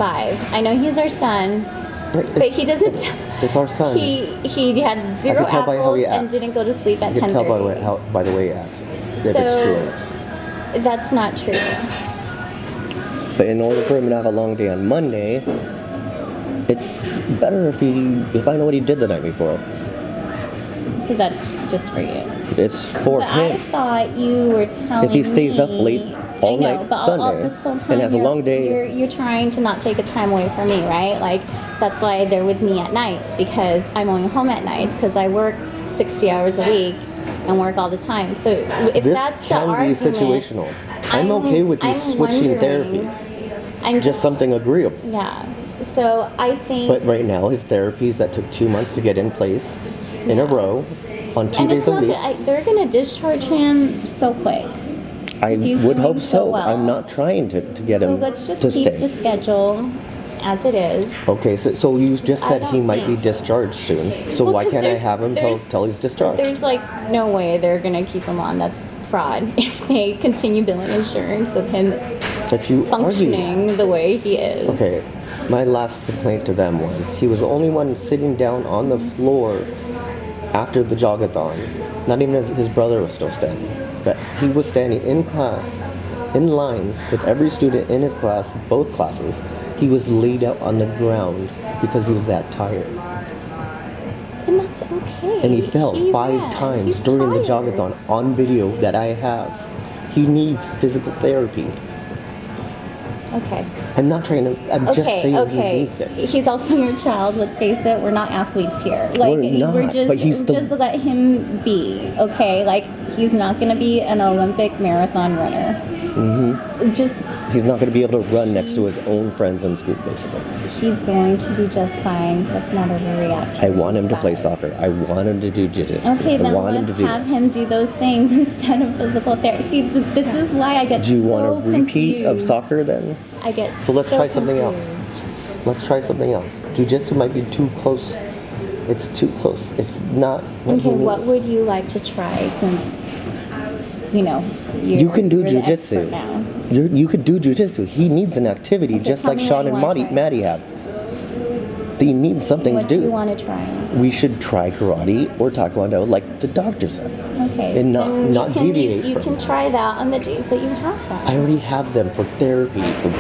5. I know he's our son, but he doesn't. It's our son. He had 0 tell by how he apples and acts. didn't go to sleep at 10:30. You can tell by the way he acts if it's true. That's not true. But in order for him to have a long day on Monday, it's better if I know what he did the night before. So that's just for you. It's for but him. I thought you were telling me... If he stays up late all night but Sunday this whole time and has a long day... You're trying to not take a time away from me, right? Like, that's why they're with me at nights, because I'm only home at nights, because I work 60 hours a week and work all the time. So if this that's can the be argument, situational. I'm okay with you switching therapies. I'm just something agreeable. Yeah. So I think... But right now, his therapies that took 2 months to get in place in a row on 2 days a week. They're going to discharge him so quick. I would hope so. Well. I'm not trying to get him to stay. So let's just keep the schedule as it is. Okay, so you just said he might be discharged soon. So why can't I have him till he's discharged? There's no way they're going to keep him on. That's fraud if they continue billing insurance with him functioning the way he is. Okay, my last complaint to them was he was the only one sitting down on the floor after the jogathon. Not even his brother was still standing. But he was standing in class, in line with every student in his class, both classes. He was laid out on the ground because he was that tired. And that's okay. And he fell 5 times during the jogathon on video that I have. He needs physical therapy. Okay. I'm not trying to, I'm just saying he needs it. He's also your child, let's face it, we're not athletes here. We're just let him be, okay? He's not gonna be an Olympic marathon runner. Mm-hmm. He's not gonna be able to run next to his own friends in school, basically. He's going to be just fine. Let's not overreact. I want him to play soccer. I want him to do jiu-jitsu. Okay, then let's have him do those things instead of physical therapy. See, this is why I get so confused. Do you want a repeat of soccer then? I get so let's try something confused. else. Let's try something else. Jiu-jitsu might be too close. It's too close. It's not what he needs. What would you like to try since, you can do jiu-jitsu. You could do jiu-jitsu. He needs an activity just like Sean and Maddie have. He needs something to do. What do you want to try? We should try karate or taekwondo like the doctor said. Okay. And not deviate You can try that on the days that you have that. I already have them for therapy for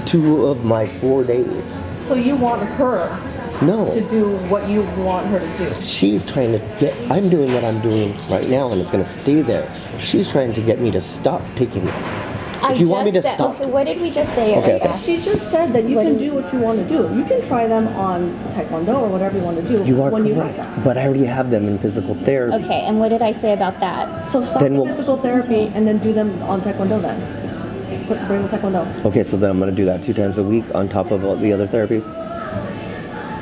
2 of my 4 days. So you want her to do what you want her to do? She's trying to I'm doing what I'm doing right now and it's going to stay there. She's trying to get me to stop taking it. If you want me to stop. Okay, what did we just say? Okay. She just said that you can do what you want to do. You can try them on taekwondo or whatever you want to do you are when correct, you like that. But I already have them in physical therapy. Okay, and what did I say about that? So stop the physical therapy and then do them on taekwondo then. Bring the taekwondo. Okay, so then I'm going to do that 2 times a week on top of all the other therapies?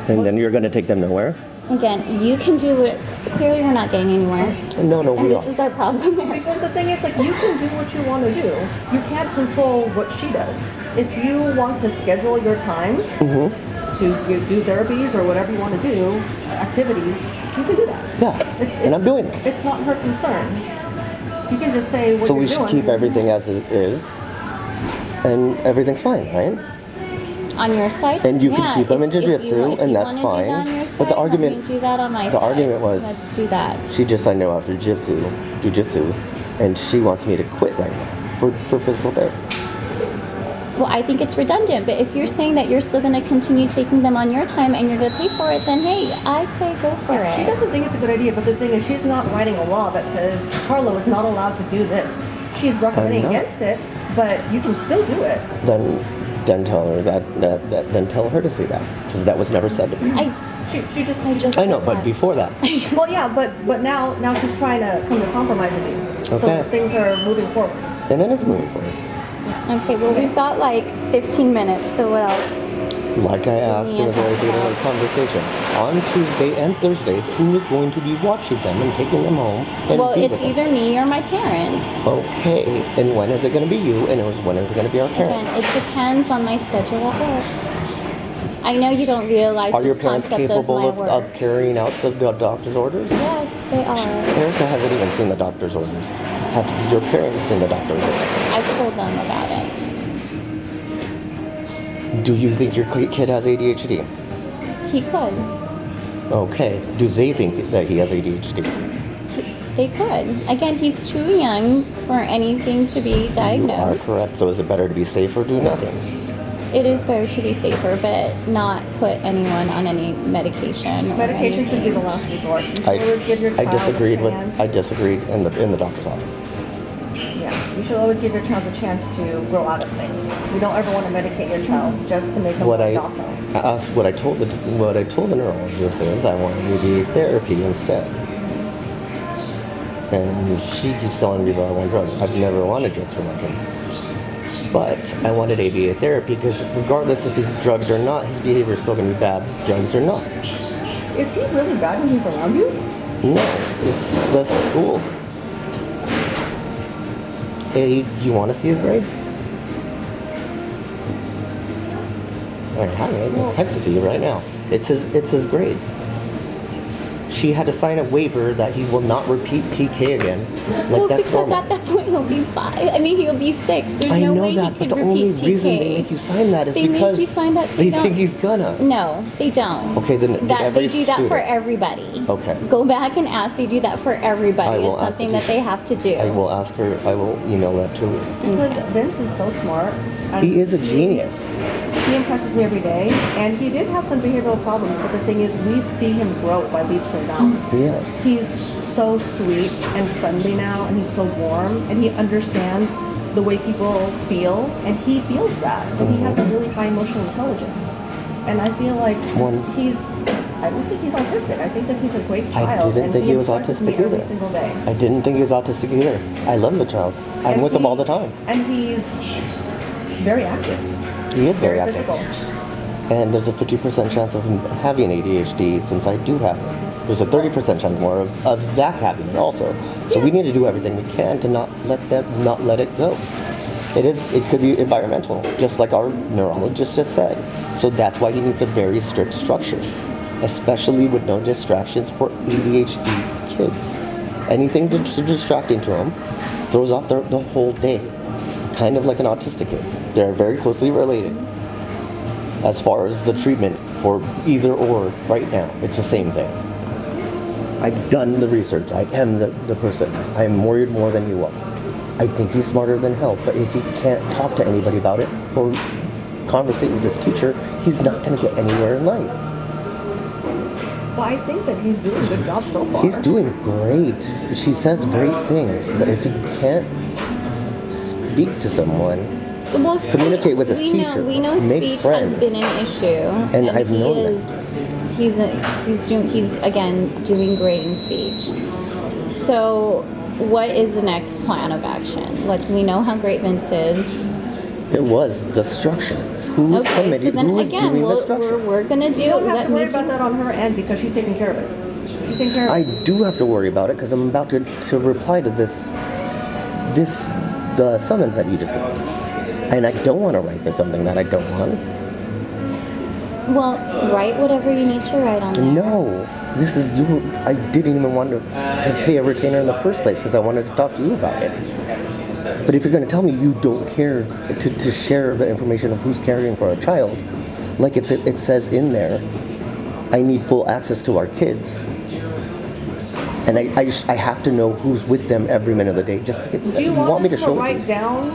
And then you're going to take them nowhere? Again, you can do it. Clearly, we're not getting anywhere. No, we are. This is our problem. Because the thing is, you can do what you want to do. You can't control what she does. If you want to schedule your time to do therapies or whatever you want to do, activities, you can do that. Yeah, and I'm doing that. It's not her concern. You can just say what so you're doing. So we should keep everything as it is, and everything's fine, right? On your site? And you can keep them in jiu-jitsu, and that's fine. But the argument, do that on my the argument was, let's do that. She just signed me up for jiu-jitsu, and she wants me to quit right now for physical therapy. Well, I think it's redundant, but if you're saying that you're still going to continue taking them on your time and you're going to pay for it, then hey, I say go for it. She doesn't think it's a good idea, but the thing is, she's not writing a law that says Carlo is not allowed to do this. She's recommending against it, but you can still do it. Then tell her then tell her to say that, because that was never said to me. She just I know, but before that. Well, yeah, but now she's trying to come to compromise with you. Okay. So things are moving forward. And it is moving forward. Okay, well, we've got 15 minutes, so what else? Like I asked in the very beginning of this conversation, on Tuesday and Thursday, who is going to be watching them and taking them home? Well, it's either me or my parents. Okay, and when is it going to be you, and when is it going to be our parents? Again, it depends on my schedule at work. I know you don't realize Are your parents capable of carrying out the doctor's orders? Yes, they are. Erica hasn't even seen the doctor's orders. Have your parents seen the doctor's orders? I told them about it. Do you think your kid has ADHD? He could. Okay. Do they think that he has ADHD? They could. Again, he's too young for anything to be You are diagnosed. correct. So is it better to be safe or do nothing? It is better to be safer, but not put anyone on any medication. Or Medication should be the anything. last resort. You should always give your child I disagreed a with. chance. I disagreed in the doctor's office. Yeah, you should always give your child the chance to grow out of things. You don't ever want to medicate your child just to make him What more I docile. asked, what I told the neurologist is I want ADHD therapy instead. And she keeps telling me that I want drugs. I've never wanted drugs for my kid. But I wanted ABA therapy because regardless if he's drugged or not, his behavior is still going to be bad, drugs or not. Is he really bad when he's around you? No, it's the school. Hey, you want to see his grades? I have it. I'll text it to you right now. It's his grades. She had to sign a waiver that he will not repeat TK again. Like Well, that's because normal. at that point he'll be 5. I mean, he'll be 6. There's I no know way that, he but could the repeat only TK. reason they make you sign that is They make because you sign that so they you don't- think he's gonna. No, they don't. Okay, then that every they do that for student- everybody. Okay. Go back and ask. They do that for I everybody. will It's ask something the that teacher. they have to do. I will ask her. I will email that to her. Because Vince is so smart. And He is a genius. He impresses me every day, and he did have some behavioral problems, but the thing is, we see him grow by leaps and bounds. Yes. He's so sweet and friendly now, and he's so warm, and he understands the way people feel, and he feels that, and he has a really high emotional intelligence. And I feel like I don't think he's autistic. I think that he's a great child, didn't and think he was impresses autistic me every either. single day. I didn't think he was autistic either. I love the child. I'm And with him he- all the time. And he's very active, He is very active. physical. And there's a 50% chance of him having ADHD since I do have it. There's a 30% chance more of Zach having it also. So we need to do everything we can to not let it go. It could be environmental, just like our neurologist just said. So that's why he needs a very strict structure, especially with no distractions for ADHD kids. Anything distracting to him throws off the whole day, kind of like an autistic kid. They're very closely related. As far as the treatment for either or right now, it's the same thing. I've done the research. I am the person. I am worried more than you are. I think he's smarter than hell, but if he can't talk to anybody about it or conversate with his teacher, he's not going to get anywhere in life. But I think that he's doing a good job so far. He's doing great. She says great things, but if he can't speak to someone, Well, communicate with his we teacher, We know make speech friends. has been an issue, And I've he known is, He's again doing great in speech. So, what is the next plan of action? Like, we know how great Vince is. it was the structure. Who's Okay, so committed? then Who's again, doing the structure? we're gonna do. You don't have let to worry me do- about that on her end because she's taking care of it. She's taking care of I it. do have to worry about it because I'm about to reply to the summons that you just gave me. And I don't want to write for something that I don't want. Well, write whatever you need to write on there. No, this is you. I didn't even want to pay a retainer in the first place because I wanted to talk to you about it. But if you're going to tell me you don't care to share the information of who's caring for a child, like it says in there, I need full access to our kids. And I have to know who's with them every minute of the day. Just like it's, Do you want me us to show write you. down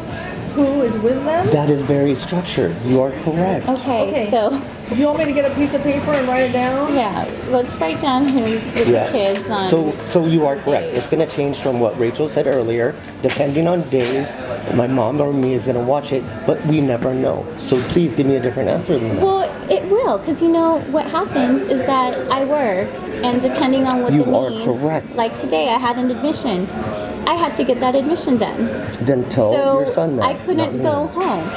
who is with them? That is very structured. You are correct. Okay, so Do you want me to get a piece of paper and write it down? yeah, let's write down who's with Yes. the kids on. So you are correct. days. It's going to change from what Rachel said earlier, depending on days. My mom or me is going to watch it, but we never know. So please give me a different answer than that. Well, it will, because you know what happens is that I work, and depending on what You the are needs, correct. like today, I had an admission. I had to get that admission done. Then tell So your son that. I couldn't go home.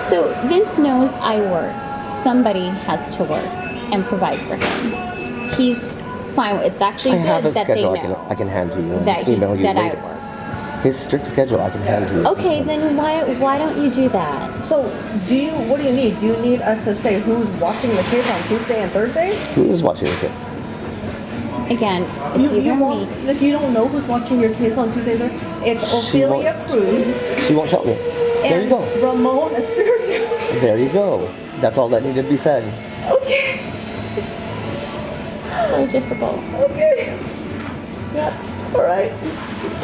So Vince knows I work. Somebody has to work and provide for him. He's fine. It's actually I have good a that schedule they I know can hand to you and that email you that later. I work. His strict schedule I can hand to you. Okay, then why don't you do that? So, what do you need? Do you need us to say who's watching the kids on Tuesday and Thursday? Who is watching the kids? Again, it's either me. Like you don't know who's watching your kids on Tuesday and Thursday? It's She Ophelia won't. Cruz She won't tell me. There you and go. Ramon Espiritu. There you go. That's all that needed to be said. Okay. So difficult. Okay. Yep. All right.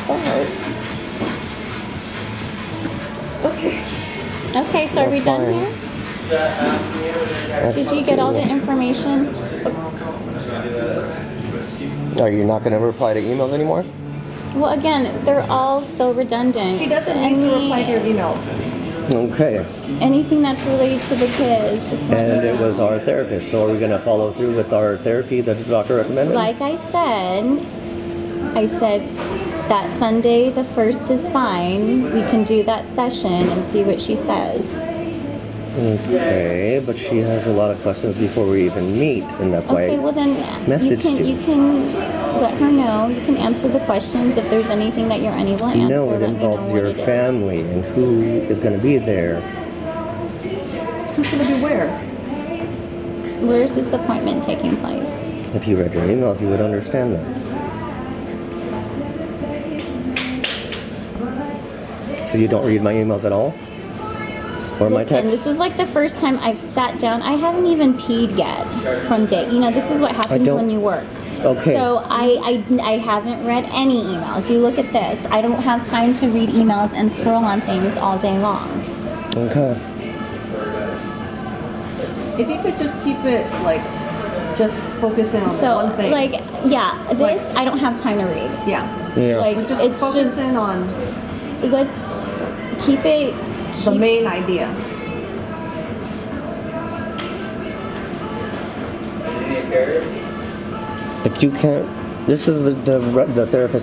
All right. Okay. Okay, so are we That's done fine. here? Let's Did you get all the see. information? Are you not going to reply to emails anymore? Well, again, they're all so redundant. She doesn't need to reply to your emails. Okay. Anything that's related to the kids, just let And me it know. was our therapist. So are we going to follow through with our therapy that the doctor recommended? Like I said that Sunday the 1st is fine. We can do that session and see what she says. Okay, but she has a lot of questions before we even meet, and that's why. Okay, well then you messaged can you. you can let her know. You can answer the questions if there's anything that you're unable to answer. No, it let me know involves what your it is. family and who is going to be there. Who's gonna be where? Where's this appointment taking place? If you read your emails, you would understand that. So you don't read my emails at all? Or my Listen, texts? this is like the first time I've sat down. I haven't even peed yet from day. You know, this is what happens don't- when you work. Okay. So I haven't read any emails. You look at this. I don't have time to read emails and scroll on things all day long. Okay. If you could just keep it like, just focus in on So one thing. like, yeah, this Like- I don't have time to read. Yeah. Yeah. Like Just it's focus just in on let's keep it. the main idea. If you can't, this is the therapist